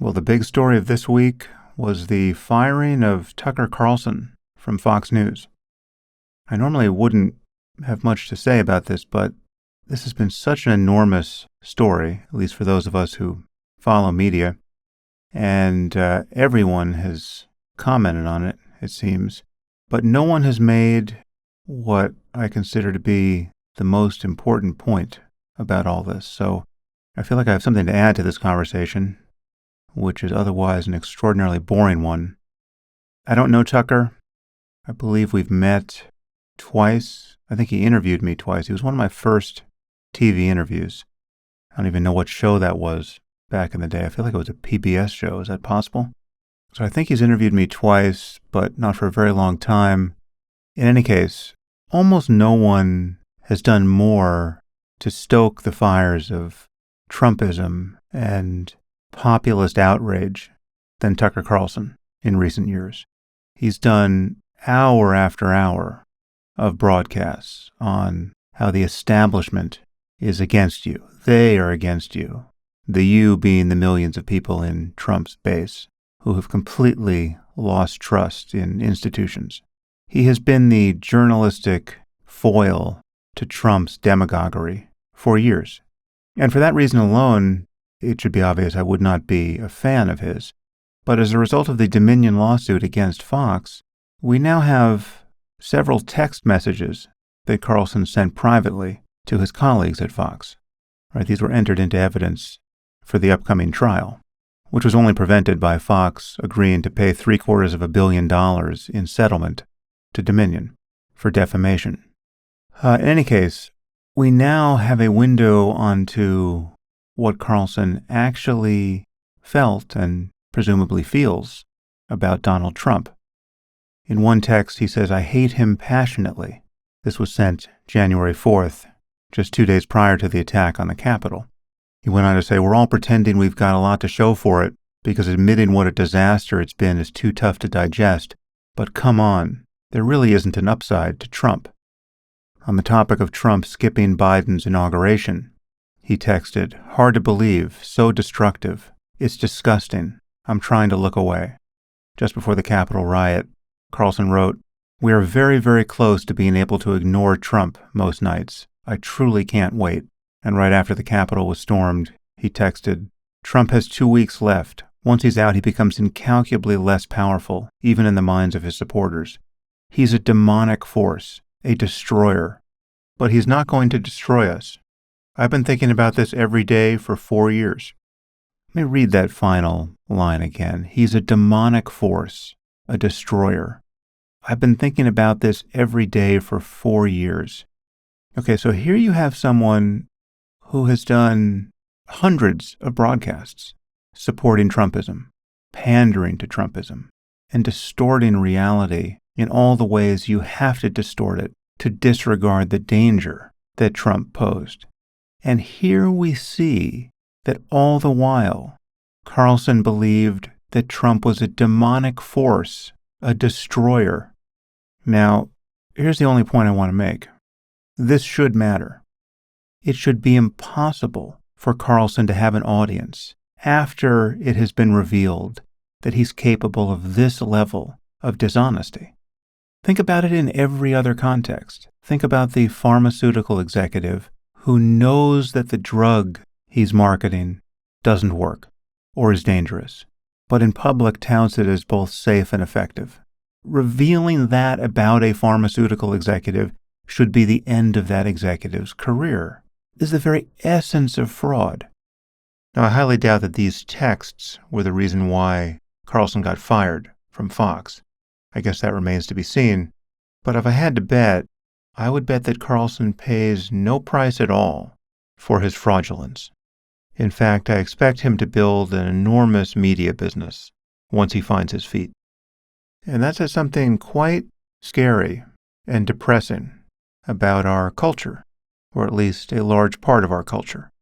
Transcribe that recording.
Well, the big story of this week was the firing of Tucker Carlson from Fox News. I normally wouldn't have much to say about this, but this has been such an enormous story, at least for those of us who follow media, and everyone has commented on it, it seems, but no one has made what I consider to be the most important point about all this. So I feel like I have something to add to this conversation, which is otherwise an extraordinarily boring one. I don't know Tucker. I believe we've met twice. I think he interviewed me twice. He was one of my first TV interviews. I don't even know what show that was back in the day. I feel like it was a PBS show. Is that possible? So I think he's interviewed me twice, but not for a very long time. In any case, almost no one has done more to stoke the fires of Trumpism and populist outrage than Tucker Carlson in recent years. He's done hour after hour of broadcasts on how the establishment is against you. They are against you. The you being the millions of people in Trump's base who have completely lost trust in institutions. He has been the journalistic foil to Trump's demagoguery for years. And for that reason alone, it should be obvious I would not be a fan of his. But as a result of the Dominion lawsuit against Fox, we now have several text messages that Carlson sent privately to his colleagues at Fox. Right, these were entered into evidence for the upcoming trial, which was only prevented by Fox agreeing to pay $750 million in settlement to Dominion for defamation. In any case, we now have a window onto what Carlson actually felt and presumably feels about Donald Trump. In one text, he says, "I hate him passionately." This was sent January 4th, just 2 days prior to the attack on the Capitol. He went on to say, "We're all pretending we've got a lot to show for it because admitting what a disaster it's been is too tough to digest. But come on, there really isn't an upside to Trump." On the topic of Trump skipping Biden's inauguration, he texted, "Hard to believe, so destructive. It's disgusting. I'm trying to look away." Just before the Capitol riot, Carlson wrote, "We are very, very close to being able to ignore Trump most nights. I truly can't wait." And right after the Capitol was stormed, he texted, "Trump has 2 weeks left. Once he's out, he becomes incalculably less powerful, even in the minds of his supporters. He's a demonic force, a destroyer. But he's not going to destroy us. I've been thinking about this every day for 4 years." Let me read that final line again. He's a demonic force, a destroyer. I've been thinking about this every day for 4 years. Okay, so here you have someone who has done hundreds of broadcasts supporting Trumpism, pandering to Trumpism, and distorting reality in all the ways you have to distort it to disregard the danger that Trump posed. And here we see that all the while, Carlson believed that Trump was a demonic force, a destroyer. Now, here's the only point I want to make. This should matter. It should be impossible for Carlson to have an audience after it has been revealed that he's capable of this level of dishonesty. Think about it in every other context. Think about the pharmaceutical executive who knows that the drug he's marketing doesn't work or is dangerous, but in public touts it as both safe and effective. Revealing that about a pharmaceutical executive should be the end of that executive's career. This is the very essence of fraud. Now, I highly doubt that these texts were the reason why Carlson got fired from Fox. I guess that remains to be seen. But if I had to bet, I would bet that Carlson pays no price at all for his fraudulence. In fact, I expect him to build an enormous media business once he finds his feet. And that says something quite scary and depressing about our culture, or at least a large part of our culture.